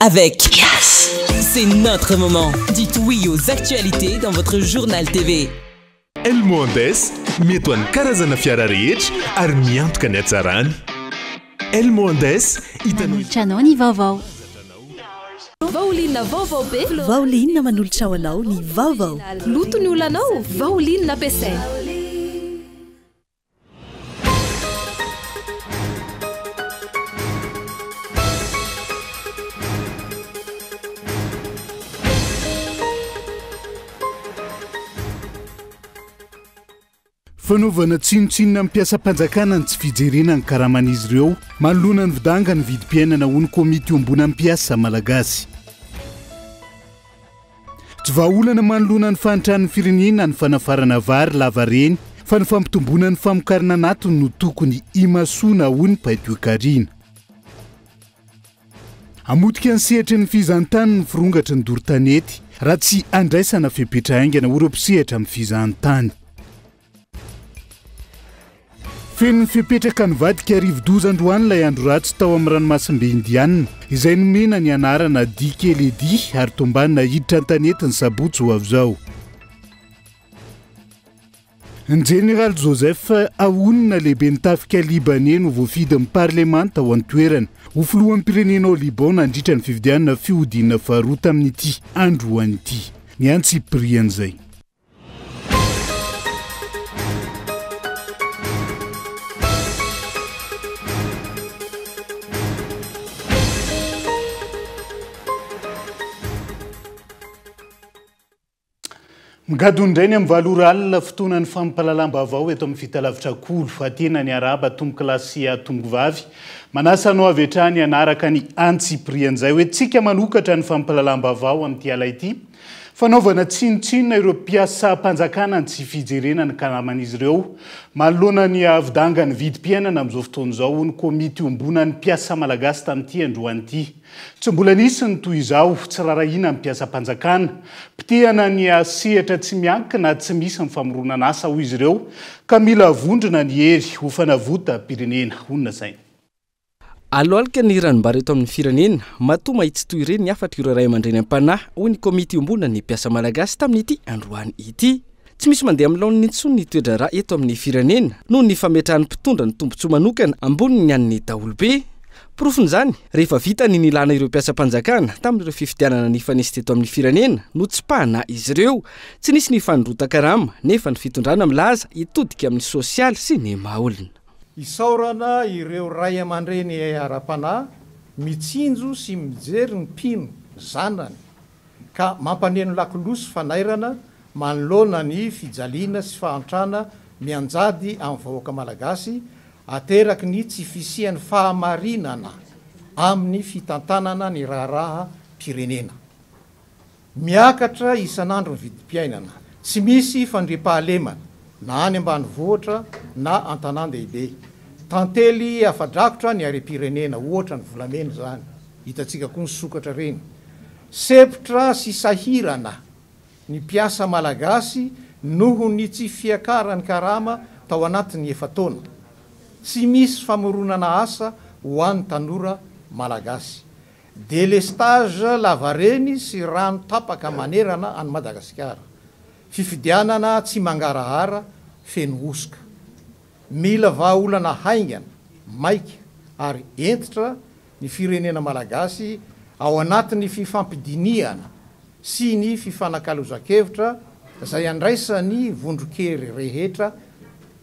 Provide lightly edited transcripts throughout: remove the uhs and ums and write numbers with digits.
avec Yes. C'est notre moment. Dites oui aux actualités dans votre journal TV. Elmondes mety ho an'ny karazana fiara rehetra ary miantoka ny hatsarany. Elmondes hitanao ny vaovao. Vaolina vaovao be. Vaolina manolotra ho anao ny vaovao. Loto ny olanao, vaolina ampiasaina. Fanaovana tsinotsinona mpiasa-panjakana ny tsy fijerena ny karaman'izy ireo manoloana ny vidanga ny vidim-piainana ho ny komity ombona mpiasa malagasy. Tsy vahaolana manoloana ny fanitran'ny firenena ny fanafarana vary lava reny fa ny fampitomboana ny famokarana anatiny no tokony imasoana ho ny paitoekarina. Amotika ny sehatra ny fizahantany ny firongatra ny dorotanety raha tsy andraisana fepetra haingana oram-pisehatra amin'ny fizahantany. Feno fepetraka ny vadika arivo-doza androany ilay andro ratsy tao amin'ny ranomasimbe indianina izay nomena ny anarana Dikeledi ary tombanina hiditra an-tanety ny sabotsy ho avy izao. Ny Général Joseph Aoun lehibe ny tafika libanais no voafidy amin'ny parlemanta ao an-toerana ho filohan'ny pirenena ao Liban nandritra ny fifidianana fihodinana faharoa tamin'ity andro an'ity. Ny antsy prian'izay. Migadondray ny amin'ny valora alina fotoanan'ny fampalalam-baovao eto amin'ny fitalavitra kolo fa tena ny araba tombo-kilasy tombo-vavy manasa anao avy hatrany anaraka ny antsiprian'izay hoe tsika manokatra ny fampalalam-baovao amin'ity ala ity fanaovana tsinotsinona ireo mpiasa-panjakana ny tsy fijerena ny karaman'izy ireo manoloana ny vidanga ny vidim-piainana amin'izao fotoana izao ny komity ombona ny mpiasa malagasy tamin'ity androanyity. Tsy mbola nisy ny toy izao tsy rarahina ny mpiasa-panjakana pitehana ny sehatra tsy miankina tsy misy ny famoronana asa ho izy ireo ka mila vondrona ny hery ho fanavota pirenena honina saina. Alohalika ny ranom-bary eto amin'ny firenena matoa mahitsy toy ireny ny afatra ireo ray aman-dreny am-panahy hoy ny komity ombona ny mpiasa malagasy tamin'ity androany ity. Tsy misy mandeha amin'ny laon'ny intsony ny toedra ra eto amin'ny firenena noho ny fametrahan'ny mpitondra ny tombontsoa manokana ambony ny an'ny daholobe. Profon'izany rehefa vita ny nilana ireo mpiasa-panjakana tamin'ireo fifidianana ny fanisy teto amin'ny firenena no tsipahana izy ireo tsy nisy ny fanodrota-karama nefa ny fitondrana milaza hitodika amin'ny sosialy sy ny mahaolona. Isaorana ireo ray aman-dreny ara-panahy mitsinjo sy mijery ny mpino zanany ka mampaneno lakolosy fanairana manoloana ny fijaliana sy fahantrana mianjady amin'ny vahoaka malagasy ateraky ny tsy fisian'ny fahamarinana amin'ny fitantanana ny raharaha pirenena. Miakatra isan'andro ny vidim-piainana, tsy misy fandriampahalemana na any ambanivohitra na an-tanan-dehibe. Tantely afadrakotra ny are-pirenena ohatra ny volamena zany, hitatsika koa ny sokatra reny. Sepotra sy sahirana ny mpiasa malagasy noho ny tsy fiakarany karama tao anatin'ny efataona. Tsy misy famoronana asa ho an'ny tanora malagasy. Délestage lavareny sy rano tapaka manerana any Madagasikara. Fifidianana tsy mangarahara feno oska. Mila vahaolana haingana, maika ary entitra ny firenena malagasy ao anatin'ny fifampidiniana sy ny fifanakaloza-kevitra izay andraisany vondrokery rehetra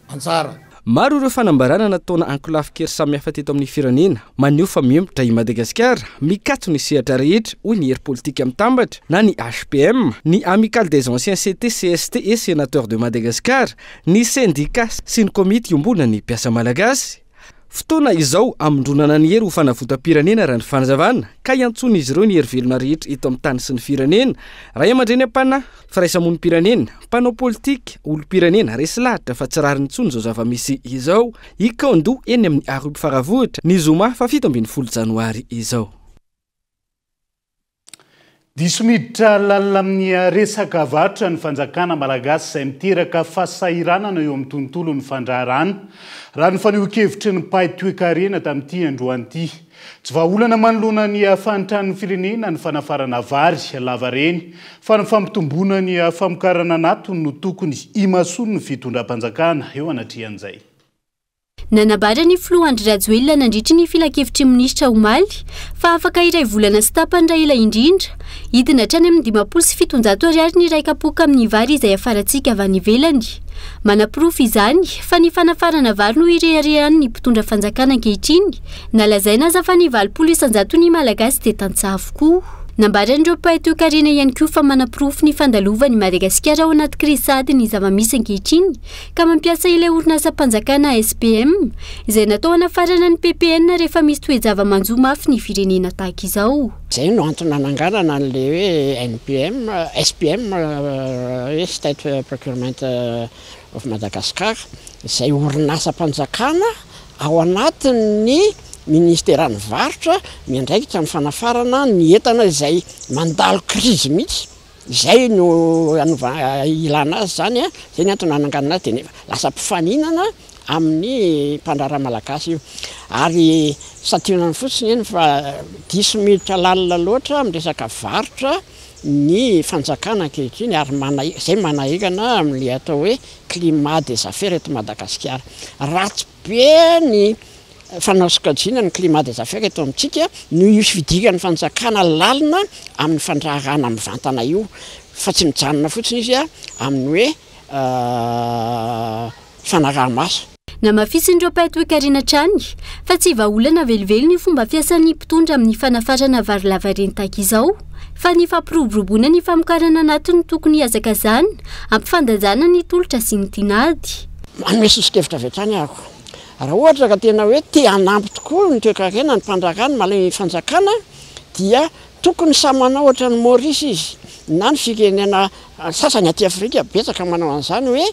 anjara. Maro ireo fanambarana nataona ankolafikery samihafa teto amin'ny firenena maneho fa miemotra i Madagasikara mikato ny sehatra rehetra hoy ny hery politika mitambatra na ny HPM, ny Amicale des Anciens CT CST et Sénateur de Madagascar, ny syndicat sy ny komity ombona ny mpiasa malagasy. Fotoana izao amindronana ny hery ho fanavota-pirenena raha ny fanazavana ka iantsona izy ireo ny hery velona rehetra eto amin'ny tany sy ny firenena ray aman-dreny am-panahy, firaisamon'ny pirenena, mpanao politika, olo-pirenena resy lahatra fa tsy rary nitsony izao zava-misy izao ikaondo eny amin'ny aroby faravohitra ny zoma fa 17 janoary izao. Diso miditra lalina amin'ny resaka varotra ny fanjakana malagasy izay miteraka fahasahiranana eo amin'ny tontolo ny fandraharana raha ny faneho-kevitry ny paitoekarena tamin'ity androanyity. tsy vahaolana manoloana ny afanitran'ny firenena ny fanafarana vary lavareny fa ny fampitomboana ny famokarana natony no tokony imasony ny fitondram-panjakana eo anatrian'izay. Nanambara ny filoha Andry Rajoelina nandritra ny filakevitry minisitra Omaly fa afaka iray volana sy tapany Raila indrindra hidina hatrany amin'ny 570 ariary ny iray kapoka amin'ny vary izay afarantsika avy any ivelany. Manapirofo izany fa ny fanafarana vary no ireharehan'ny ny mpitondra fanjakana ankehitriny nalazaina aza fa ny 900 ny malagasy dia tantsaha avokoa. Nambaran'ireo paito karena ihany koa fa manapirofo ny fandalovan'ny Madagasikara ao anaty krisady ny zava-misy ankehitriny ka mampiasa ilay orinasa mpanjakana SPM izay natao hanafarana ny PPN rehefa misy toe-java-manjo mafy ny firenena tahaka izao. Zay no antony nananganana an'ilay hoe NPM, SPM, State Procurement of Madagascar, izay orinasa mpanjakana ao anatin'ny Ministeran'ny varotra miandraikitra amin'ny fanafarana ny entana izay mandalo krizy mihitsy. Izay no ilana azy zany a, zay ny antony nananganana azy dia lasa mpifaninana amin'ny mpandraraha malagasy io. Ary sationany fotsiny eny fa diso miditra lalina loatra amin'ny resaka varotra ny fanjakana ankehitriny ary zay manahirana amin'ilay atao hoe climat des affaires eto Madagasikara. Ratsy be ny fanao sokajiana ny climat des affaires eto amintsika no io fidiran'ny fanjakana lalina amin'ny fandraharana amin'ny vantana io fa tsy mijanona fotsiny izy amin'ny hoe fanaraha-maso. Namafisin'ireo paito hoe Karina Trany fa tsy vahaolana velively ny fomba fiasan'ny mpitondra amin'ny fanafarana vary lavareny tahaka izao fa ny fampiroboroboana ny famokarana anatiny tokony hazakazana ampifandajana ny tolotra sy ny tinady. Manome sosokevitra avy hatrany ako. Raha ohatra ka tena hoe te hanampy tokoa ny toe-karena ny mpandrarana malay fanjakana dia tokony samy manao ohatra ny Maurice izy na ny firenena sasany aty Afrika betsaka manao an'izany hoe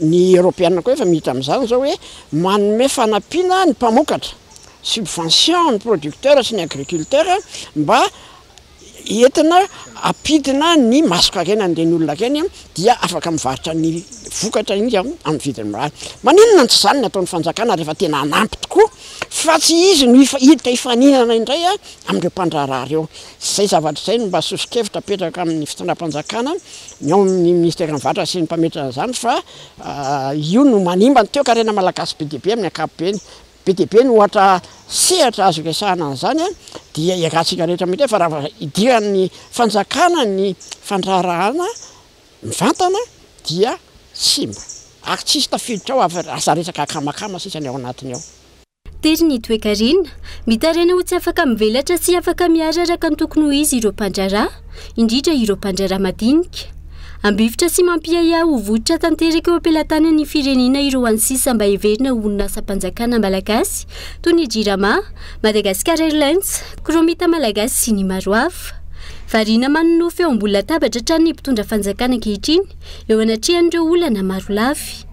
ny Europeana koa efa mihita amin'izany zao hoe manome fanampiana ny mpamokatra, subvention ny producteur sy ny agriculteur mba entina apidina ny maso-karena andehan'ny olona keny dia afaka mivarotra ny vokatra iny amin'ny vidiny mirary. Maninona tsy izany ny ataon'ny fanjakana rehefa tena hanampy tokoa fa tsy izy no hiditra hifaninana indray amin'ireo mpandraraha ireo. Zay zavatra izay no mba sosokevitra petraka amin'ny fitondram-panjakana ny ao amin'ny ministère-ny varotra sy ny mpametrana izany fa io no manimba ny toe-karena malagasy be dia be amin'ny ankapobeny. Be dia be no ohatra sehatra azo resahana an'izany dia iarahantsika rehetra mety fa raha idiran'ny fanjakana ny fandrarahana mivantana dia simba ary tsisy tafiditra ao asa resaka akamakama sisany ao anatiny ao. Tery ny toe-karena mitarena ho tsy afaka mivelatra sy afaka miararaka ny tokony ho izy ireo mpandraraha indrindra ireo mpandraraha madinika. Ambivitra sy mampiaya ho votra tanteraka eo ampelantanan'ny firenena ireo ansisa mba heverina orinasa mpanjakana malagasy toy ny Jirama, Madagascar Airlines, Kromita malagasy sy ny maro hafa. Variana manonofy eo ambony latabatra hatrany ny mpitondra fanjakana ankehitriny eo anatrehan'ireo olana maro lafy.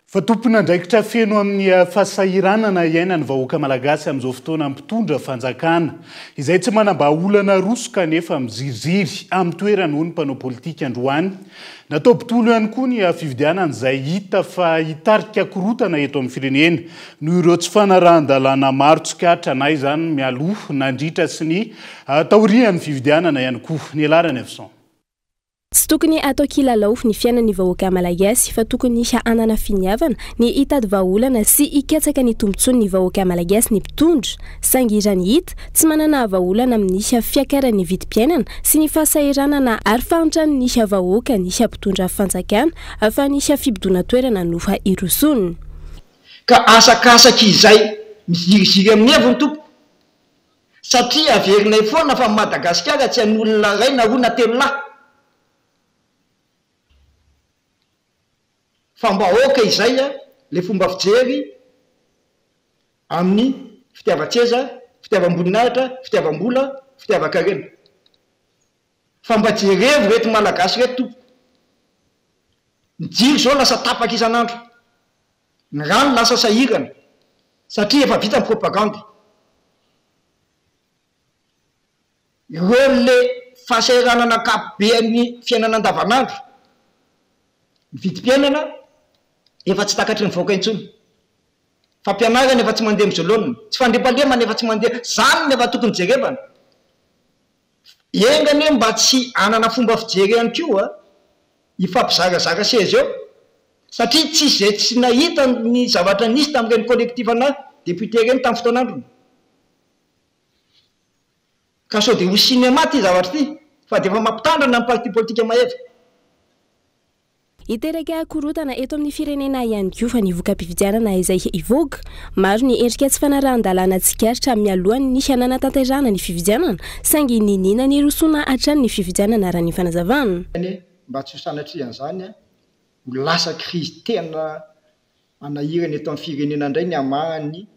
Fa tompona ndraikitra feno amin'ny fahasahiranana iainany vahoaka malagasy amin'izao fotoana mpitondra fanjakana izay tsy manam-bahaolana rosoka nefa miziriziry amin'ny toerany hoy ny mpanao politika androany. Natao bitolo ihany koa ny fividianana izay hita fa hitarika korotana eto amin'ny firenena noho ireo tsy fanarahan-dalàna maro tsokatra na izany mialoha nandritra sy ny taorian'ny fividianana ihany koa. Ny alarany Efson. Tsy tokony atao kilalao ny fiainan'ny vahoaka malagasy fa tokony anana finiavana ny hitady vahaolana sy hikatsaka ny tombontsoan'ny vahoaka malagasy ny mpitondra saingy irany hita tsy manana vahaolana amin'ny fiakaran'ny vidim-piainana sy ny fahasahiranana ary fahantrany ny vahoaka ny mpitondra fanjakana afa ny fibidona toerana nofa irosoniny. Ka asakasaka izay miziriziry amin'ny evony tompo satria averinay foana fa Madagasikara tsy an'olona ray na roa na telo lahy. Fa mba oka izay le fomba fijery amin'ny fitiavan-tseza, fitiavam-boninahitra, fitiavam-bola, fitiavan-karena. Fa mba jerevo reto malagasy reto tompo. Ny jiro zao lasa tapaka isan'andro. Ny rano lasa sahirana satria efa vita ny propagande. Ireo le fahasahiranana ankapobean'ny fiainana andavanandro. Ny vidim-piainana efa tsy takatry ny vahoaka intsony. fampianarana nefa tsy mandeha mizolonina tsy fandriam-pahalema nefa tsy mandeha zany nefa tokony jerevana engany hoe mba tsy anana fomba fijery ihany koa ifampizarazara sezy eo satria tsisy zay tsy nahita ny zavatra nisy tamin'ireny collectif na député reny tamin'ny fotoanandrony ka sao de ho cinéma ty zavatra ty fa de efa mampitandrana ny parti politique maheva iteraka korotana eto amin'ny firenena ihany koa fa ny voka-pividianana izay ivoaka maro ny endrika tsy fanarahan-dalàna tsikaritra mialohany nisy anana tanterana ny fividianana saingy ninina ny rosoana hatrany ny fividianana raha ny fanazavana mba tsy ho sanatrian'izany ho lasa crise tena anahirany eto amin'ny firenena indray ny amahany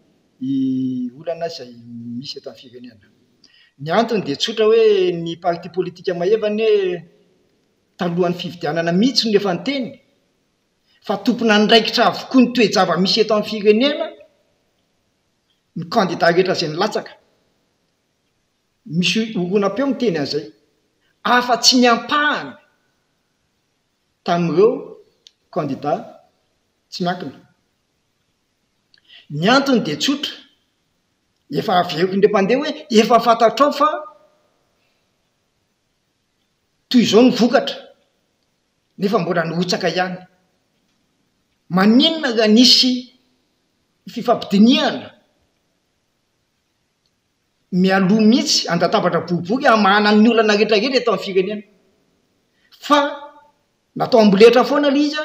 olana izay misy eto amin'ny firenena ny antony dia tsotra hoe ny parti politique mahevany hoe talohan'ny fividianana mihitsy no efa nyteny fa tompona ndraikitra avokoa ny toejava misy eto amin'ny firenena ny candidat rehetra izay nilatsaka misy oronam-peo miteny an'izay afa tsy niampahana tamin'ireo candidat tsy miankina ny antony dia tsotra efa averiko indray-pandeha hoe efa fantatrao fa toy izao ny vokatra nefa mbola nihotsaka ihany maninona raha nisy fifampidiniana mialoha mihitsy andatabatra boribory amahana ny olana rehetrarehetra eto amin'ny firenena fa natao amboletra foana le izy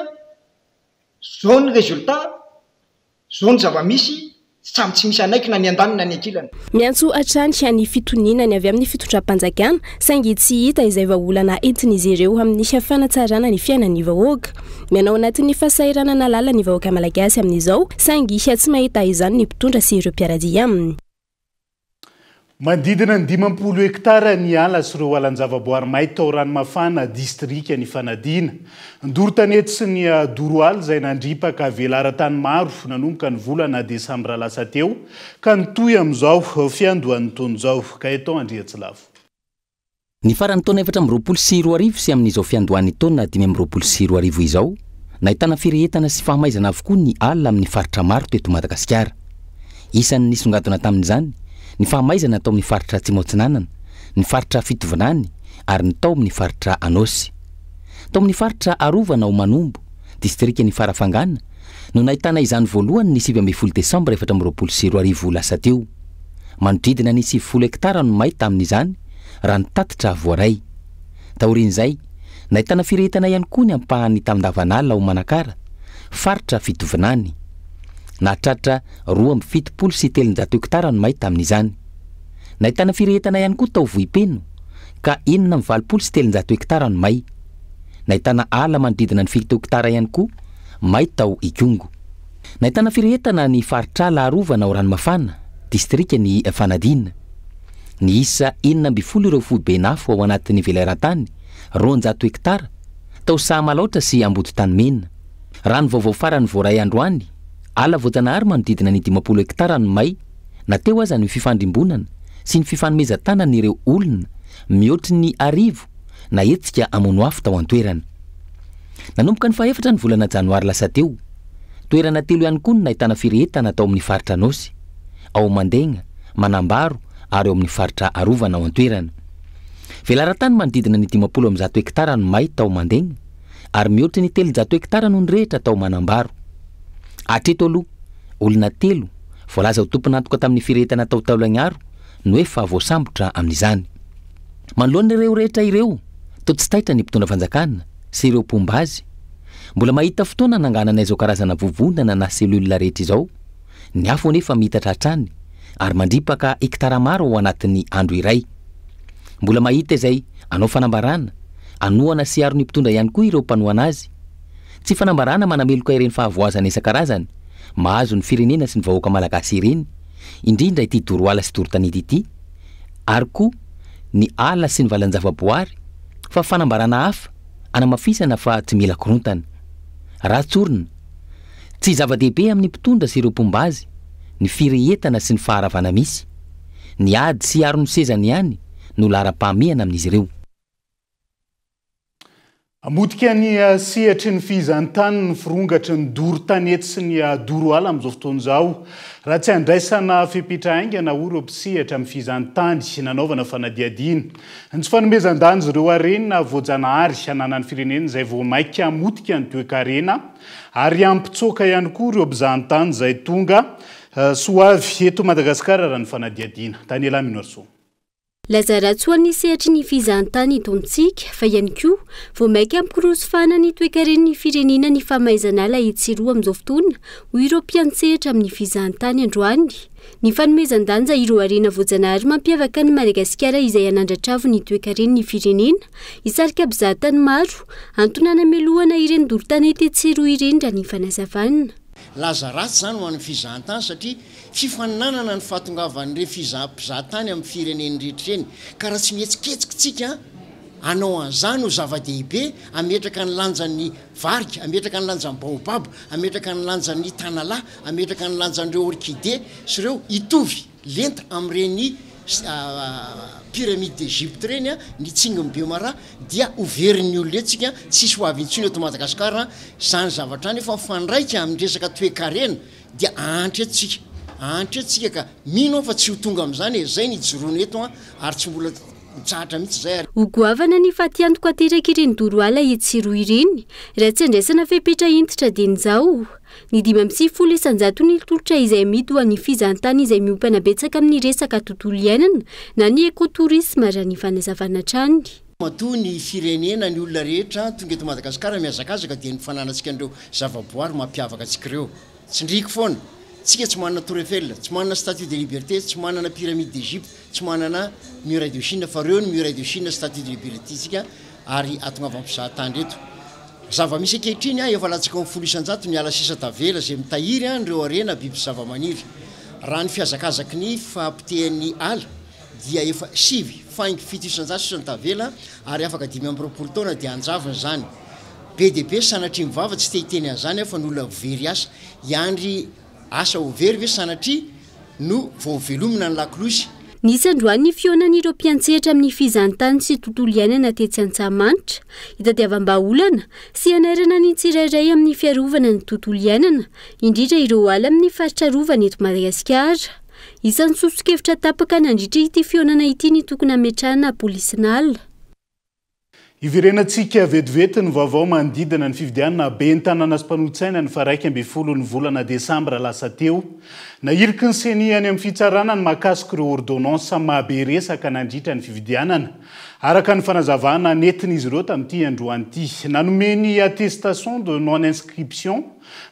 zao ny résultat zao ny zava-misy samy tsy misy anaikina ny andanina ny ankilana miantso hatrany any fitoninany avy amin'ny fitondram-panjakana saingy tsy hita izay vaolana entin'izy ireo amin'ny fanatsarana ny fiainan'ny vahoaka mianao anatin'ny fahasahiranana lala ny vahoaka malagasy amin'izao saingy isy tsy mahita izany ny mpitondra sy ireo mpiaradia aminy mandidina ny 50 hektara ny ala sy ireo alan-javaboary may tao ranomafana distrika ny fanadina ndoro-tanety sy ny doroaly izay nandripaka velara-tany maro nanomboka ny volana desambra lasa teo ka nitoy amin'izao fiandohan'ny taona izao ka eto andriatsilavo ny farany taona 424 sy amin'izao fiandohan'ny taona 524 izao nahitana firehetana sy fahamaizana avokoa ny alina amin'ny faritra maro teto Madagasikara isan'ny nisongadina tamin'izany ny fahamaizana tao amin'ny faritra Tsimotsinanana, ny faritra Fitovinany ary ny tao amin'ny faritra Anosy. Tao amin'ny faritra Arovana ao Manombo, distrika ny Farafangana, no nahitana izany voalohany ny 12 Desambra 2024 lasa teo. Manodidina ny 70 hektara no may tamin'izany raha ny tatitra voaray. Taorian'izay, nahitana firehetana ihany koa ny ampahany tamindavanala ao Manakara, faritra Fitovinany. Nahatratra 2.7 hektara no may tamin'izany. Nahitana firehetana ihany koa tao Vohipeno ka 4.7 hektara no may. Nahitana ala manodidina ny 7 hektara ihany koa may tao Ikongo. Nahitana firehetana ny faritrala Arovana ao Ranomafana, distrika ny Fanadina. Ny isa 9 ireo foibenafo ao anatin'ny veleran-tany 200 hektara tao Sahamalaotra sy Amboditany Mena. Raha ny vaovao farany voaray androany ala voajanahary manodidina ny 50 hektara no may nateo aza ny fifandrimbonana sy ny fifanomezan-tanan'ireo olona mihoatry ny 1000 na hetsika amono afo tao an-toerana. Nanomboka ny fahaefatra ny volana janoary lasa teo, toerana telo ihany koa no nahitana firehetana tao amin'ny faritra Anosy, ao Mandegna, Manambaro ary ao amin'ny faritra Arovana ao an-toerana. Velaran-tany manodidina ny 50 hektara no may tao Mandegna ary mihoatry ny 300 hektara no nirehitra tao Manambaro. Atreto aloha, olona 3 voalaza ho tompon'antoka tamin'ny firehetana tao Taolagnaro no efa voasambotra amin'izany. Manoloana ireo rehetra ireo, toa tsy taitra ny mpitondra fanjakana sy ireo pombazy. Mbola mahita fotoana nanganana izao karazana vovondana na selula rehetra izao, ny afo nefa mitatra hatrany ary mandripaka hektara maro ao anatin'ny andro iray. Mbola mahita izay anao fanambarana, anoana sy aro ny mpitondra ihany koa ireo mpanohana azy. Tsy fanambarana manameloka ireny fahavoazana isan-karazany, mahazo ny firenena sy ny vahoaka malagasy ireny, indrindra ity doroala sy dorotanety ity, ary koa ny ala sy ny valan-javaboary, fa fanambarana hafa anamafisana fa tsy mila korontana. Ratsorina, tsy zava-dehibe amin'ny mpitondra sy ireo pombazy, ny firehetana sy ny faharavana misy, ny ady sy aro ny sezany ihany no lara-pahamehana amin'izy ireo. Amotika ny sehatry ny fihizan-tany ny firongatry ny doro tanety sy ny doro ala amin'izao fotoana izao. Raha tsy handraisana fepetra aingana ireo mpisehatra amin'ny fihizan-tany nanaovana fanadiadiana. Ny tsy fanomezan-danja ireo harena voajanahary hananan'ny firenena izay vao maika amotika ny toe-karena ary ampitsoaka ihany koa ireo mpizahan-tany izay tonga soavy eto Madagasikara raha ny fanadiadiana. Daniela Minorso. Lazaratso any sehatry ny fihizan-tany itontsika fa ihany koa vao maika ampirosofana ny toe-karen'ny firenena ny famaizanala etsiroa amin'izao fotoana ho ireo mpiantsehatra amin'ny fihizan-tany androany. Ny fanomezan-danja ireo harena voajanahary mampiavaka ny Madagasikara izay hanandratravo ny toe-karen'ny firenena hisarika mpizahatany maro antonana melohana ireny doro tanety etsiroa ireny raha ny fanazavana. Lazaratsy zany ho an'ny fizahan-tany satria fifaninanana ny fahatongavan'ireo mpizahatany amin'ny fireneny rehetra eny ka raha tsy mihetsiketsika anao an'izany ho zava-dehibe ametraka ny lanjan'ny varika, ametraka ny lanjan'ny baobab, ametraka ny lanjan'ny tanalahy, ametraka ny lanjan'ireo orchidée sy ireo itovy lenta amin'ireny pyramide d'Égypte reny ny tsinginy Biomara dia overin'ny olona etsika tsisy ho avy intsony eto Madagasikara zany zavatra nefa mifandraika amin'ny resaka toe-karena dia antretsika ka mino fa tsy ho tonga amin'izany zay ny joroana eto ary tsy mbola mitsahatra mihitsy zay ary hogoavana ny fatiantoko ateraka ireny doro ala etsiroa ireny raha tsy andraisana fepetra entitra dia nizao ny 5 isanjato ny tolotra izay amidy ho an'ny fihizan-tany izay miompana betsaka amin'ny resaka tontolo iainana na ny ekotourisme raha ny fanazavana trany. Matoa ny firenena ny olona rehetra tonga eto Madagasikara mihazakazaka dia ny fananantsika an'ireo zavaboary mampiavaka antsika ireo. Tsindriky foana, tsika tsy manana Tour Eiffel, tsy manana Statue de Liberté, tsy manana pyramide d'Égypte, tsy manana muraille de Chine fa ireo ny muraille de Chine, Statue de Liberté tsika ary atonga mpizahatany reto. Zava-misy ankehitriny efa latsaka amin'ny 10 isanjato ny ala sisa tavela izay mitahiry ireo harena biby zava-maniry. Raha ny fihazakazaky ny fampitehan'ny ala dia efa 7.7 isanjato sisa ny tavela ary afaka 5 taona dia anjavany zany. Be dia be sanatria mivava tsy te hiteny an'izany fa ny olona very asa iandry asa ho very ve sanatria no vao velomina ny lakolosy. Nisy androany ny fionan'ireo mpiantsehatra amin'ny fihizan-tany sy tontolo iainana tetsy Antsahamanitra hitadiavam-baolana sy hanairana ny tsirairay amin'ny fiarovana ny tontolo iainana indrindra ireo ala amin'ny faritra rovana eto Madagasikara. Isan'ny sosokevitra tapaka nandritra ity fionana ity ny tokony hametrahana polisinala. Iverenantsika vetivety ny vaovao manodidina ny fifidianana ben'ny tanàna sy mpanolo-tsaina ny 20 ny volana Desambra lasa teo. Nahiriky ny seny any amin'ny fitsarana ny mahakasika ireo ordonnansa mahabe resaka nandritra ny fifidianana. Araka ny fanazavana nentin'izy ireo tamin'ity androany ity. Nanomeny attestation de non-inscription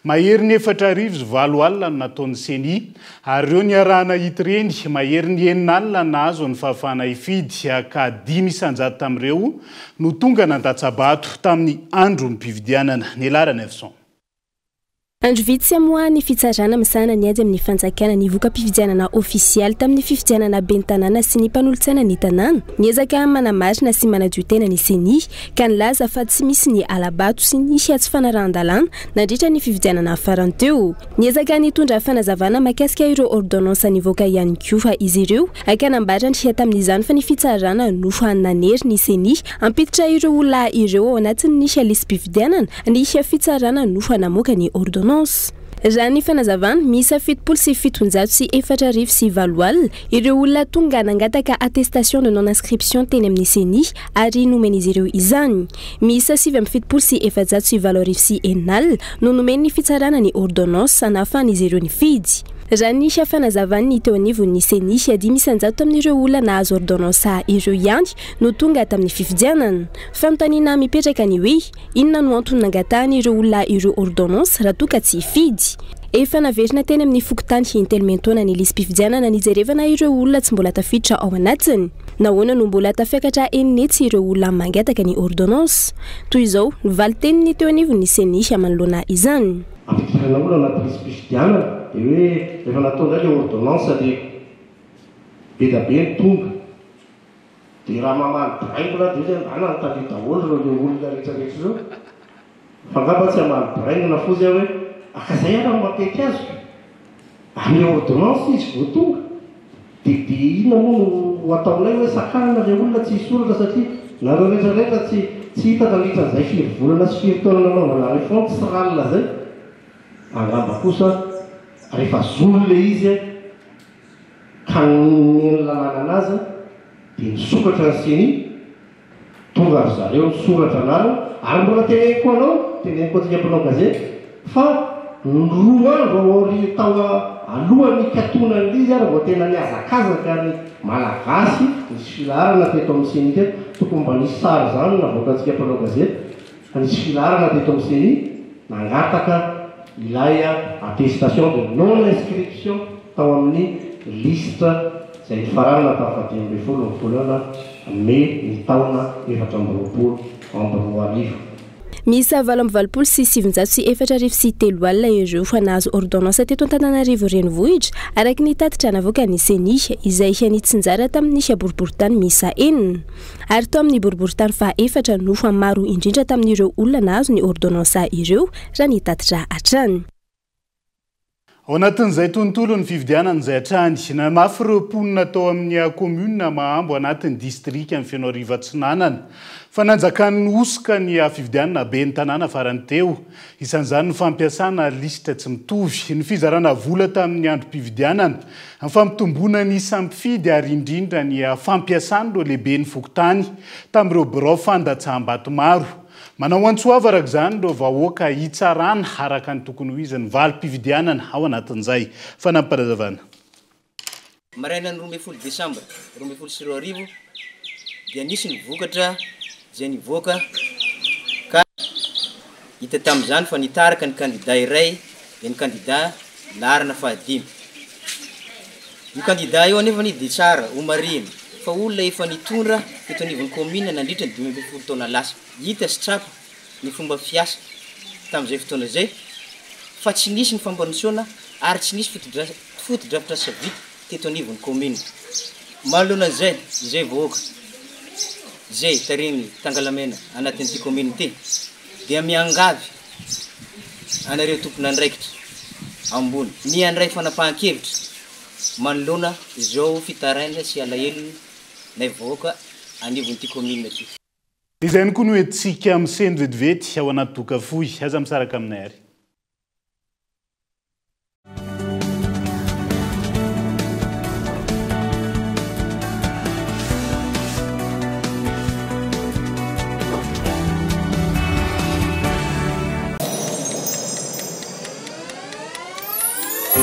mahery ny 4,7 alina no nataon'ny seny ary ireo ny arahana hita ireny mahery ny 9 alina nahazo ny fahafahana hifidy ka 5 isanjato tamin'ireo no tonga nandatsabato tamin'ny andro ny mpividianana. Ny Lara Nevson. Andro vitsy amoa ny fitsarana misana ny ady amin'ny fanjakana ny voka-pifidianana ofisialy tamin'ny fifidianana ben'ny tanàna sy ny mpanolo-tsaina ny tanàna. Niezaka manamarina sy manadio tena ny seny ka nilaza fa tsy misy ny alabato sy ny atsy fanarahan-dalàna nandritra ny fifidianana farany teo. Niezaka nitondra fanazavana mahakasika ireo ordonnansa nivoaka ihany koa fa izy ireo aka nambatra ny tamin'izany fa ny fitsarana no nanery ny seny ampiditra ireo olona ireo ao anatin'ny nisy alisy-pifidianana nisy fitsarana no namoaka ny ordonnansa. Raha ny fanazavana misa 7,704 alina ireo olona tonga nangataka attestation de non-inscription teny amin'ny seny ary nomen'izy ireo izany. Misa 7,704 alina no nomeny fitsarana ny ordonnansa nahafahan'izy ireo nifidy. Raha nisy fanazavana ny teo anivon'ny seny 5 isanjato tamin'ireo olona nahazo ordonnansa ireo ihany no tonga tamin'ny fifidianana. Fanontaniana mipetraka ny hoe inona no antony nangatahany ireo olona ireo ordonnansa raha toa ka tsy hifidy. Efa naverina teny amin'ny fokotany intelo-taona ny lisy-pifidianana nijerevana ireo olona tsy mbola tafiditra ao anatiny. Nahoana no mbola tafiakatra enetsy ireo olona mangataka ny ordonnansa. Toy izao nivaly teniny teo anivon'ny seny manoloana izany. Ampidirana olona anaty lisy-pifidianana dia hoe rehefa natao indray ilay ordonnansa dia be da be ny tonga dia raha mamaly braingona dia hoe ana nitalia daholo ireo ilay olona rehetrarehetra ireo fa ngamba tsy hamaly braingona fo zay hoe akazay ara matety azo amin'ny ordonnansa izy vao tonga dia inona moa no ataonay hoe sakanana ilay olona tsy hisoratra satria nareo rehetrarehetra tsy tsy hita tandritran'izay firy volana sy firy taona nanaovana réforme tsy ralina zay angamba kosa rehefa zolo le izy ka ny lalàna anazy dia nisokatra ny seny tonga ry zareo nisoratra anareo ary mbola teneniko anao teneniko atsika mpanao gazety fa roa andro aory tao alohan'ny katonan'le izy ary vao tena niazakazaka ny malagasy nisy filarana teto amin'ny seny teto tokony mba nisy sary zany navoaka antsika mpanao gazety fa nisy filarana teto amin'ny seny nangataka ilay attestation de non inscription tao amin'ny liste zay nifarana tafaty amby folo ny volana mai ny taona 2024. misy 7 sy 7 sy 4 sy 3 alina ireo fa nahazo ordonnance teto Antananarivo renivohitra araky ny tatitra navoaka ny seny izay hianitsinjara tamin'ny boriboritany misa 4 ary tao amin'ny boriboritany fa 4 no fa maro indrindra tamin'ireo olona nahazo ny ordonnance ireo raha ny tatitra hatrany. Ao anatin'izay tontolo ny fividianana izay hatrany namafy ireo mponina tao amin'ny commune Mahambo anatin'ny district amin'ny Fianareva Atsinanana fa nanjakan'ny osika ny fividianana be ny tanàna farany teo isan'izany ny fampiasana lista tsy mitovy ny fizarana vola tamin'ny androm-pividianana amin'ny fampitomboana ny isampifidy ary indrindra ny fampiasana ireo lehibe ny fokontany tamin'ireo birao fandatsaham-bato maro. Manao antsoava araka izany ireo vahoaka hitsarana araka ny tokony ho izy ny valim-pividianana ao anatin'izay fanampifanazavana. Maraina ny 12 Desambra 2024 dia nisy ny vokatra izay nivoaka ka hita tamin'izany fa nitaraka ny kandida iray dia ny kandida larina fahadimy. Io kandida io anefa dia tsara ho marina fa olona efa nitondra eto anivon'ny commune nandritra ny 2020 taona lasa. Hita sy trapa ny fomba fiasa tamin'izay fotoana izay fa tsy nisy ny fampanosiona ary tsy nisy fotodrafitrasa vita teto anivon'ny commune. Manoloana izay izay voaka izay tariny Tangalamena anatin'ity commune ity dia miangavy anareo tompona andraikitra ambony ny andray fanapahan-kevitra manoloana izao fitaraina sy alahelo nay voaka anivon'ity commune ity. Izay koa no etsika amin'ny seny vetivety ao anaty doka fohy aza misaraka aminay ary.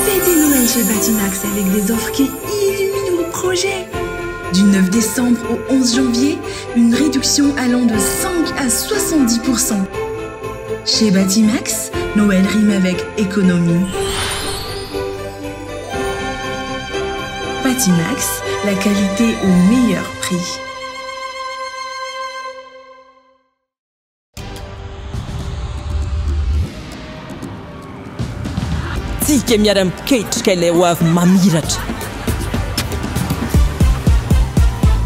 Fêtez Noël chez Batimax avec des offres qui illuminent vos projets. Du 9 décembre au 11 janvier, une réduction allant de 5 à 70%. Chez Batimax, Noël rime avec économie. Batimax, la qualité au meilleur prix. Tsika miara-miketrika ilay ho avy mamiratra.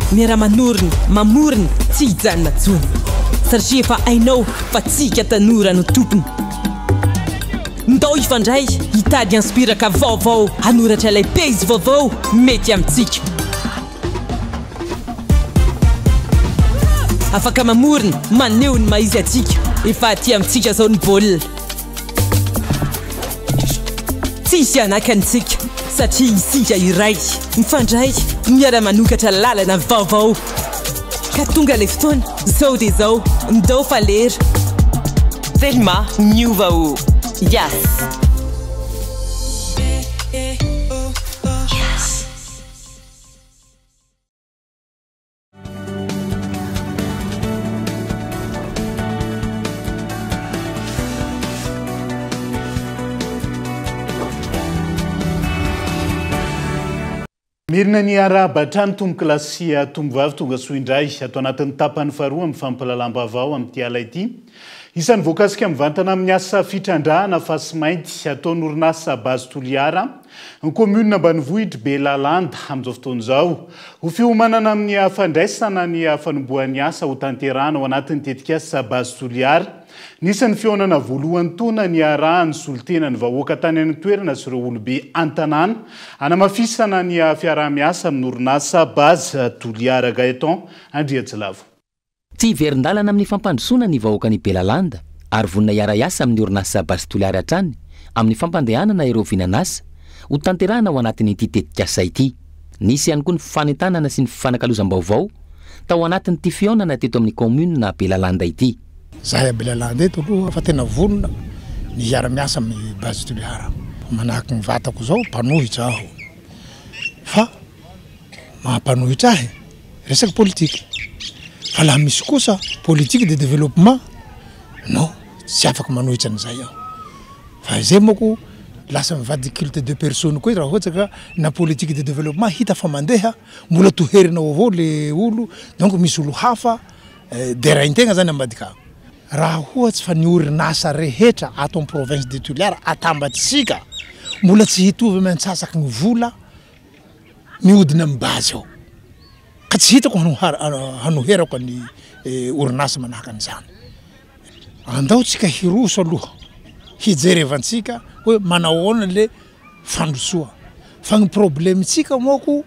Miara-manorina, mamorina, tsy hijanona intsony. Satria efa hainao fa tsika tanora no tompony. Ndao ifandray hitady inspiraka vaovao hanoratra ilay pejy vaovao mety amintsika. Afaka mamorina, maneho ny maizy atsika efa aty amintsika zao ny baolina. Tsisy anakantsika satria isika iray mifandray miara-manokatra lalana vaovao ka tonga ilay fotoana zao dia zao ndao falera Thelma miova ho Yes. Mirina ny arabatrany tombo-klasia tombo-vavy tonga soindray atao anatin'ny tapany faharoa amin'ny fampalalam-baovao amin'ity ala ity. Isan'ny voakasika mivantana amin'ny asa fitrandrahana fa sy mainty ataon'ny orinasa Base Toliara ny commune Ambanivohitra Belalanda amin'izao fotoana izao. Ho fiomanana amin'ny fandraisana ny fanombohan'ny asa ho tanterana ao anatin'ny tetikasa Base Toliara. Nisan'ny fionana voalohany taona ny arahany solitena ny vahoaka tany amin'ny toerana sy ireo olobe an-tanàna hanamafisana ny fiarah-miasa amin'ny orinasa Base Toliara Gaeton Andriatsilavo. tsy hiverin-dalana amin'ny fampandrosoana ny vahoaka ny Belalanda ary vonina iara-iasa amin'ny orinasa basy toliary hatrany amin'ny fampandehanana ireo vinanasa ho tanterahana ho anatin'ny ity tetikasa ity. Nisy ihany koa ny fifanentanana sy ny fifanankalozam-baovao tao anatin'ity fionana teto amin'ny commune Belalanda ity. Zahay Belalanda eto aloha fa tena vonona ny iara-miasa amin'ny basy toliara. Manahaky ny vatako zao mpanohitra aho. Fa mampanohitra ahy resaky politique. Fa laha misy kosa politique de développement non, tsy afaka manohitra an'izay aho. Fa izay moko lasa mivady culte de personne koa raha ohatra ka na politique de développement hita fa mandeha mbola toherina avao le olo, donc misy olo hafa derain-tegna zany ambadika. Raha ohatsy fa ny orinasa rehetra ato amin'ny province de Toliara atambatsika mbola tsy hitovy amin'ny antsasaky ny vola mihodina amin'ny base ao. Ka tsy hitako hanoherako ny orinasa manahaka an'izany. Andao tsika hiroso aloha hijerevantsika hoe manahoana le fandrosoa. Fa ny problemtsika moko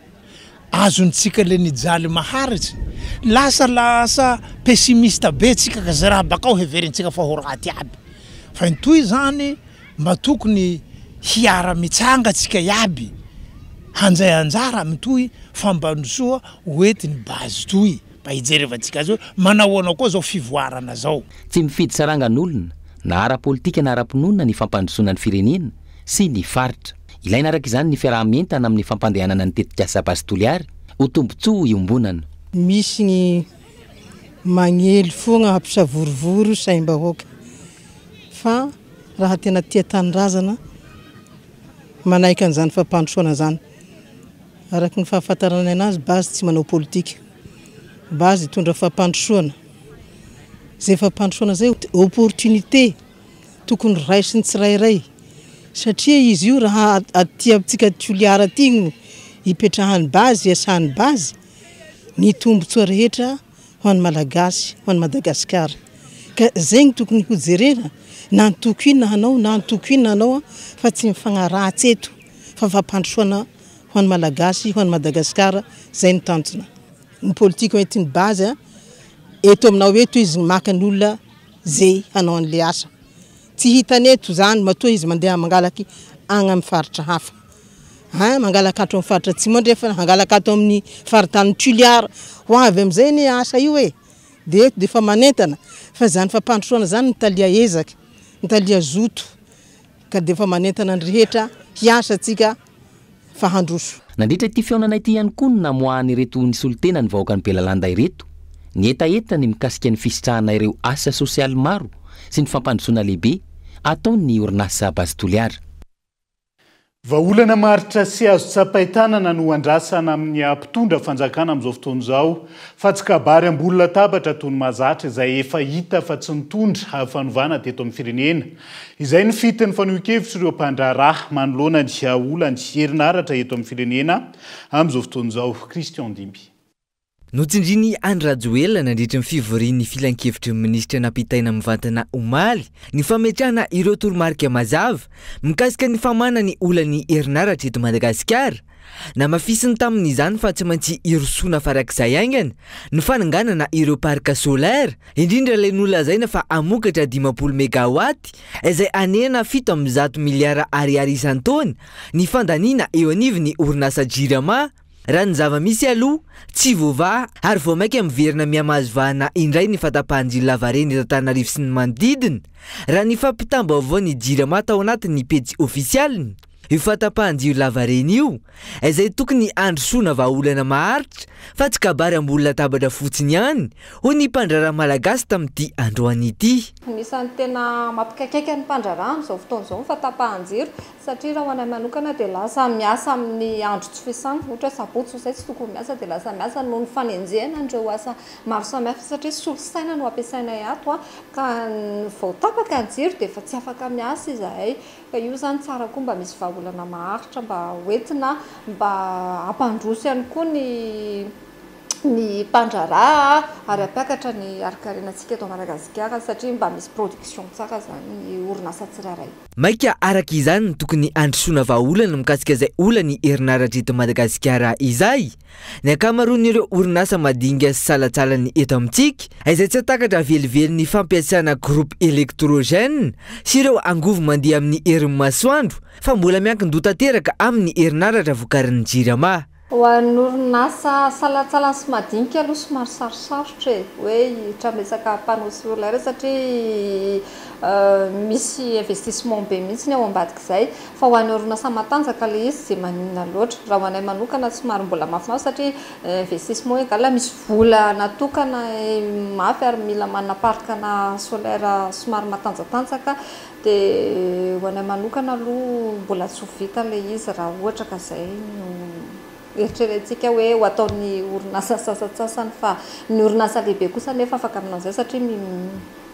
azontsika le nijaly maharitsy. Lasa pessimista be tsika ka zay raha bakao heverintsika fa ho raty aby. Fa intoy zany mba tokony hiara-mitsangatsika iaby hanjay anjara mitoy fambandrosoa hoetiny base toy mba hijerevantsika azy hoe manahoana koa zao fivoarana zao. Tsy mifidy sarangan'olona na ara-politika na ara-pinoana ny fampandrosoana ny firenena sy ny faritra. Ilaina araka izany ny fiaraha-mientana amin'ny fampandehanana ny tetikasa basy toliary ho tombontsoa iombonana. Misy ny magnely fogna ampisavorovoro saim-bahoaka. Fa raha tena tia tanindrazana manaiky an'izany fampandrosoana zany. Araky ny fahafantarana anazy base tsy manao politika. Base hitondra fampandrosoana. Zay fampandrosoana zay opportunité tokony raisiny tsirairay. Satria izy io raha aty amintsika Toliara aty hipetrahany base, hiasany base, ny tombotsoa rehetra ho an'ny Malagasy, ho an'ny Madagasikara. Ka zegny tokony ho jerena na antoko inona hanao na antoko inona hanao fa tsy mifagnaratsy eto fa fampandrosoana ho an'ny Malagasy, ho an'ny Madagasikara, zay ny tantona. Ny politika hoentiny base eto aminao eto izy maka ny olona zay hanao an'le asa. Tsy hitany eto zany matoa izy mandeha mangalaky agny amin'ny faritra hafa. Mangalaka ato amin'ny faritra Tsimondry fa mangalaka ato amin'ny faritany Toliara. Ho avy amin'izay ny asa io e. De eto de fa manentana. Fa zany fampandrosoana zany nitalia ezaka, nitalia zoto. Ka de fa manentana ny rehetra hiasa tsika fa handroso. Nandritra ity fionana ity ihany koa ny namoahany ireto ny solitena ny vahoaka ny Belalanda ireto. Ny etaeta ny mikasika ny fisitrahana ireo asa sosialy maro sy ny fampandrosoana lehibe ataony orinasa basy toliara. Vaolana maritra sy azo tsapaitanana no andrasana amin'ny ampitondra fanjakana amin'izao fotoana izao fa tsy kabary ambony latabatra toy ny mahazatra izay efa hita fa tsy nitondra hafanovana teto amin'ny firenena. Izay ny fitiny fanehoan-kevitra ireo mpandraharaha manoloana ny olana herinaratra eto amin'ny firenena amin'izao fotoana izao. Christian Dimby. Notsindriny Andra Joel nandritra ny fivorian'ny filan-kevitry ny ministra nampitaina mivantana omaly ny fametrahana ireo toromarika mazava mikasika ny famana ny olany herinaratra eto Madagasikara. Namafisiny tamin'izany fa tsy maintsy irosoana farak'izay aingana ny fananganana ireo parka solaire indrindra ilay nolazaina fa amokatra 50 megawatt izay anehana 700 miliara ariary isan-taona ny fandaniana eo anivony orinasa Jirama. Raha ny zava-misy aloha tsy voavaha ary vao maika miverina mihamazovahana indray ny fatapahan-jiro lavareny eto Antananarivo sy ny manodidina. Raha ny fampitam-baovao ny Jirama tao anatin'ny pejy ofisialiny. Io fatapahan-jiro lavareny io izay tokony androsoana vahaolana maharitra fa tsy kabary ambony latabatra fotsiny ihany ho ny mpandraharaha malagasy tamin'ity androany ity. Anisan'ny tena mampikaikaika ny mpandraharaha amin'izao fotoana izao ny fatapahan-jiro satria raha ho anay manokana dia lasa miasa amin'ny andro tsy fiasana ohatra sabotsy izay tsy tokony miasa dia lasa miasa noho ny fanenjehana ireo asa maro samihafa satria solosaina no ampiasainay ato ka vao tapaka ny jiro dia efa tsy afaka miasa izahay ka io zany tsara koa mba misy vahaolana maharitra mba hoentina mba hampandroso ihany koa ny ny mpandrara ary ampiakatra ny arikarenantsika eto Madagasikara satria mba misy production tsara zany orinasa tsirairay. Maika araka izany no tokony androsoana vahaolana mikasika izay olany herinaratra eto Madagasikara izay. Ny ankamaroan'ireo orinasa madinika sy salatsalany eto amintsika izay tsy atakatra velively ny fampiasana groupe électrogène sy ireo angovo mandeha amin'ny herin'ny masoandro fa mbola miankin-doha tanteraka amin'ny herinaratra vokarin'ny jirama. Ho an'ny orinasa salatsalany sy madinika aloha somary sarosarotra hoe hitramisaka panneau solaire satria misy investissement be mihitsy ao ambadik'izay fa ho an'ny orinasa matanjaka le izy dia maninona loatra raha ho anay manokana somary mbola mafinaritra satria investissement egala misy vola natokana mafy ary mila manaparikana solaire somary matanjatanjaka dia ho anay manokana aloha mbola tsy ho vita le izy raha ohatra ka izay eritreretintsika hoe ho ataon'ny orinasa sasatsasany fa ny orinasa lehibe kosa nefa afaka amin'izay satria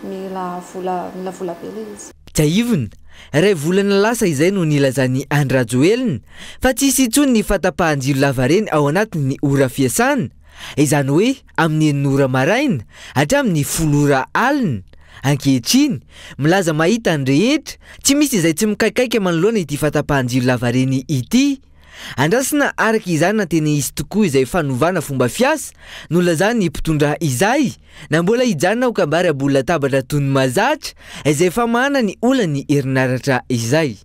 mila vola be le izy. Jaivona, ray volana lasa izay no nilazany Andry Rajoelina fa tsisy intsony ny fatapahan-jiro lavareny ao anatin'ny ora fiasana, izany hoe amin'ny 9 ora maraina hatramin'ny 10 ora alina. Ankehitriny milaza mahita ny rehetra tsy misy izay tsy mikaikaika manoloana ity fatapahan-jiro lavareny ity. Andrasina araka izany na tena izy tokoa izay fanovana fomba fiasa no lazany mpitondra izay na mbola hijanona ho kabary ambony latabatra toy ny mahazatra izay fa mahana ny olany herinaratra izay.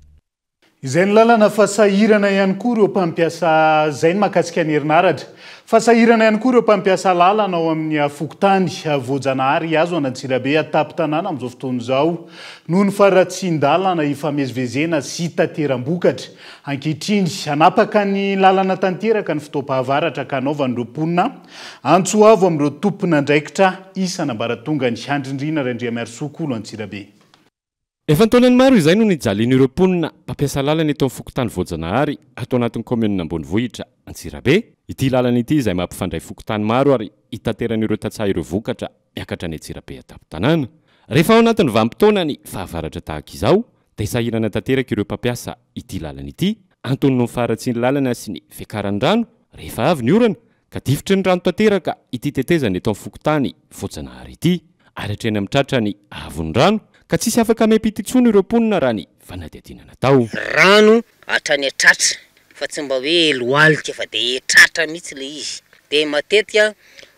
Izay ny lalana fasahirana ihany koa ireo mpampiasa izay ny mahakasika ny herinaratra. Fasahirana ihany koa ireo mpampiasa lalana ao amin'ny Afokotany, Voajanahary, Hazo, Anantsirabe, Atapitanana amin'izao fotoana izao noho ny faratsin-dalana ifamezivezena sy tanteram-bokatra. Ankehitriny hanapaka ny lalana tanteraka ny fitaoam-pahavaratra ka hanaovan'ireo mponina Antsoavo amin'ireo tompona andraikitra isan'ambaratonga ny Andrindrina Randriamiarysokolo Antsirabe. Efa taonany maro izay no nijalian'ireo mponina mpampiasa lalana eto amin'ny Fokotany Voajanahary atao anatin'ny commune Ambonivohitra Antsirabe. Ity lalana ity izay mampifandray Fokotany maro ary hitateran'ireo tantsaha ireo vokatra miakatra ny Antsirabe Atapitanana. Rehefa ao anatin'ny vanim-potoana ny fahavaratra tahaka izao dia sahirana tanteraka ireo mpampiasa ity lalana ity antony ny faharatsiany lalana sy ny fiakaran'ny rano rehefa avy ny orana ka difitry ny rano tanteraka ity tetezana eto amin'ny Fokotany Voajanahary ity ary hatreny amin'ny tratrany avon'ny rano ka tsisy afaka miampita intsony ireo mponina raha ny fanadihadiana natao. Rano hatrany atratra fa tsy mba hoe loalika fa dia tratra mihitsy le izy. Dia matetika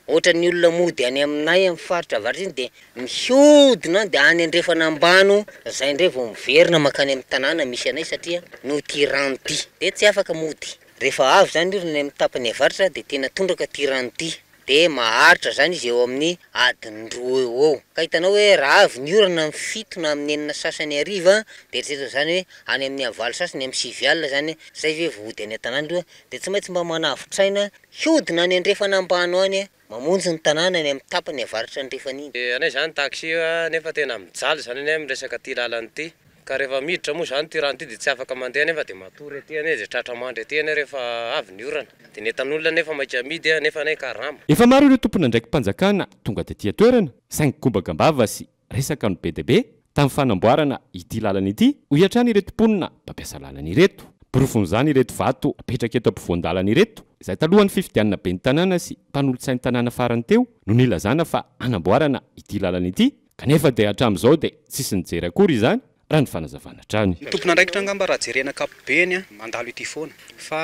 ohatra ny olona mody any aminay amin'ny faritra avaratra iny dia mihodina dia any andrefana ambano zay indray vao miverina makany amin'ny tanàna misy anay satria no ty rano ty dia tsy afaka mody. Rehefa avy zany io ny amin'ny tapany avaratra dia tena tondraka ty rano ty. Dia maharitra zany izy eo amin'ny adiny 2 eo. Ka hitanao hoe raha avy ny orana amin'ny 7 na amin'ny 9 sasany hariva dia eritrereto zany hoe any amin'ny avalo sasany amin'ny 9 alina zany zay ve vody any an-tanàna io dia tsy maintsy mba manavotraina hiodina any andrefana ambano any mamonjy ny tanàna any amin'ny tapany avaratra andrefana iny. Anay zany taxi nefa tena mijaly zany anay amin'ny resaka ty lalany ty. Ka rehefa miditra moa zany ty rano ty dia tsy afaka mandeha nefa dia matory aty anay zay tratra mandry aty anay rehefa avy ny orana. Dia netan'olona nefa maika midy nefa anay karama. Efa maro ireo tompona ndraiky mpanjakana tonga taty toerana saingy kombagambava sy resaka no be dia be tamin'ny fanamboarana ity lalana ity ho hiatrany ireto mponina mpampiasa lalana ireto. Porofon'izany ireto vato apetraka eto ampovoan-dalana ireto izay talohan'ny fifidianana be ny tanàna sy mpanolotsain'ny tanàna farany teo no nilazana fa hanamboarana ity lalana ity kanefa dia hatramin'izao dia tsisy nijery akory izany raha ny fanazavana trany. Tompona ndraikitra angamba raha jerena ankapobeny mandalo ity foana fa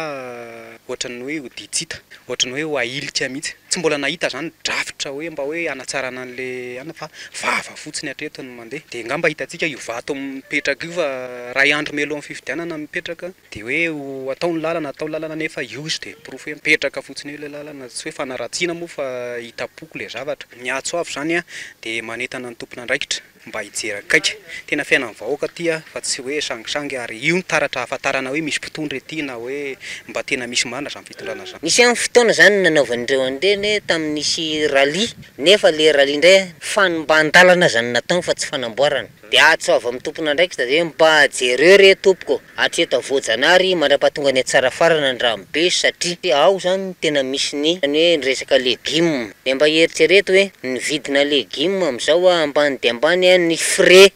ohatrany hoe ho ditsita, ohatrany hoe ho ahilika mihitsy. Tsy mbola nahita zany drafitra hoe mba hoe hanatsarana an'le ana fa vava fotsiny hatreto no mandeha. Dia ngamba hitantsika io vato mipetraka io fa ray andro melo amin'ny fifidianana mipetraka dia hoe ho ataony lalana nefa iosy dia porofo hoe mipetraka fotsiny io le lalana tsy hoe fanaratsiana moa fa hitapoko le zavatra. Miatso avy zany dia manentana ny tompona ndraikitra mba hijery akaika. Tena fiainan'ny vahoaka ty fa tsy hoe sangisangy ary io ny taratra ahafantarana hoe misy mpitondra ety na hoe mba tena misy marina zany fitondrana zany. Nisy amin'ny fotoana zany nanaovan'ireo andreny tamin'nisy rally nefa le rally indray fanomban-dalana zany nataony fa tsy fanamboarana. Dia atso avy amin'ny tompona ndraikitra dia mba jereo re tompoko hatreto Voajanahary mandrapahatonga ny tsara farana ny Rambe satria ao zany tena misy ny hoe resaka légume. Dia mba eritrereto hoe ny vidina légume amin'izao ambany dia ambany ny frais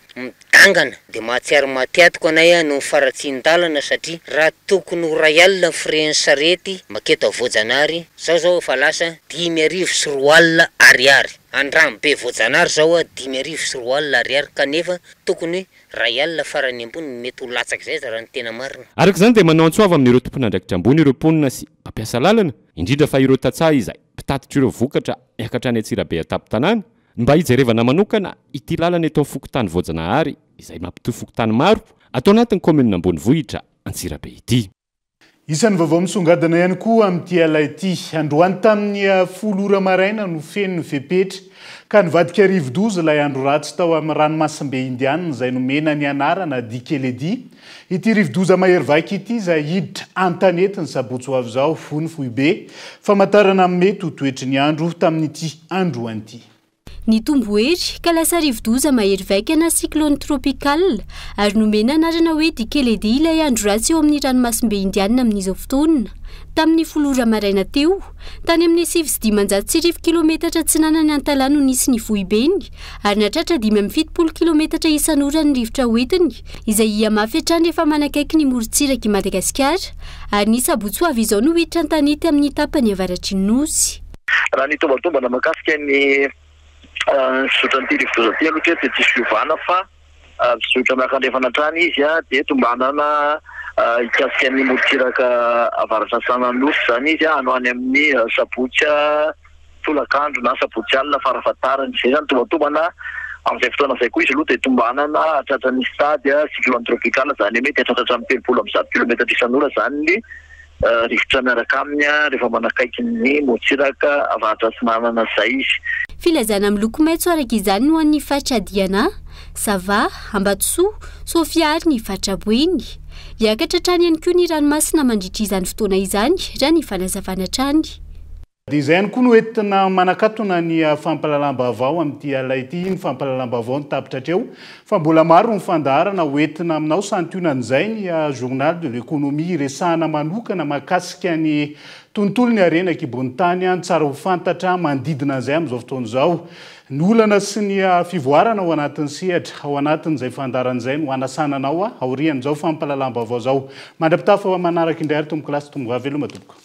mitsangana de mahatsiary mateatiko anay no faratsian-dalana satria raha tokony ho ray alina frein sarety maketo Voajanary zao fa lasa 5,000 ariary andramo be Voajanary zao 5,000 ariary kanefa tokony ray alina farany ambony mety ho latsaka zay raha ny tena marina. Araka zany dia manao antsoava amin'ireo tompon'andraikitra ambony ireo mponina sy mpampiasa lalana indrindra fa ireo tatsaha izay mpitatitra ireo vokatra miakatra any Antsirabe atapy-tanàna mba hijerevana manokana ity lalana eto amin'ny fokontany Voajanahary izay mampitohy fokotany maro atao anatin'ny commune Ambonivohitra Antsirabe ity. Isan'ny vaovao misongadina ihany koa amin'ity alay ity. Androany tamin'ny 10 ora maraina no feno ny fepetra ka nivadika rivo-doza ilay andro ratsy tao amin'ny ranomasimbe Indiana izay nomena ny anarana Dikeledi. Ity rivo-doza mahery vaika ity izay hiditra an-tanety ny sabotsy ho avy izao fony foibe famantarana mety ho toetry ny andro tamin'ity androany ity. Ny tombohery ka lasa rivo-doza mahery vaika na cyclone tropical ary nomena anarana hoe Dikeledi ilay andro ratsy eo amin'ny ranomasimbe Indiana amin'izao fotoana. Tamin'ny 10 ora maraina teo, tany amin'ny 7,500 kilometatra tsinanany an-talano nisy ny vohibeny ary natratra 570 kilometatra isan'ora ny rivotra hoentiny izay iamafy hatrany rehefa manakaiky ny morontsiraka i Madagasikara ary ny sabotsy ho avy izao no hiditra an-tanety amin'ny tapany avaratry ny nosy. Raha ny tombatombana mahakasika ny sotran'ity rivo-doza ity aloha dia tsisy fiovana fa sotra miaraka andrefana hatrany izy dia tombanana ikasika ny morontsiraka avaratra Santanosy zany izy hanao any amin'ny sabotsy tolakandro na sabotsy alina farafatarany zay zany tombatombana amin'izay fotoana izay koa izy aloha dia tombanana hatratrany stady cyclone tropical zany mety hatratratra amin'ny 30 kilometatra isan'ora zany ny rivotra miaraka aminy rehefa manakaiky ny morontsiraka avaratra Santanana zay izy. Filazana amin'ny loko maitso araka izany no an'ny fatra Diana, Sava, Ambatosoa, Sofia ary ny fatra Boeny. Hiakatra hatrany ihany koa ny ranomasina mandritra izany fotoana izany raha ny fanazavana hatrany. Dia izay ihany koa no entina manakatona ny fampalalam-baovao amin'ity alay ity ny fampalalam-baovao ny tapitra hatreo fa mbola maro ny fandaharana hoentina aminao santionan'izay ny Journal de l'économie resahana manokana mahakasika ny tontolon'ny arenaky ambony tany tsara ho fantatra manodidina izay amin'izao fotoana izao. Ny olana sy ny fivoarana ao anatin'ny sehatra ao anatin'izay fandaharan'izay no hanasananao aorian'izao fampalalam-baovao izao. Mandrapitafa manaraka indray ary tombo kilasy tombo veloma tompoko.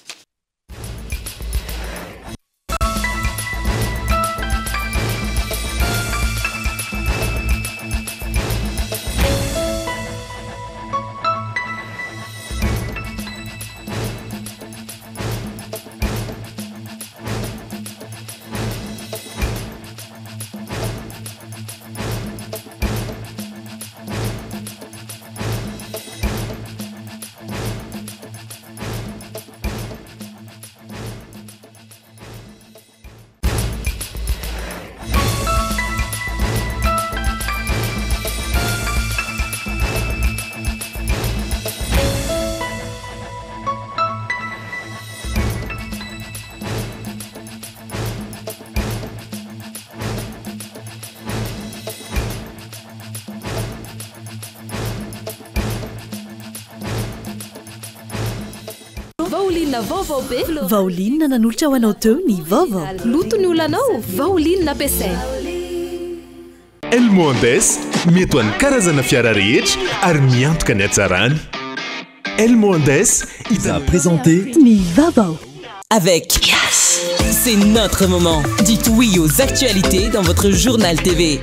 Vaolinina vaovao be vaolinina nanolotra ho anao teo ny vaovao loto ny olanao vaolinina ampiasaina El Mondes mety ho an'ny karazana fiara rehetra ary miantoka ny hatsarany. El Mondes il a présenté ny vaovao avec Yes. C'est notre moment. Dites oui aux actualités dans votre journal TV.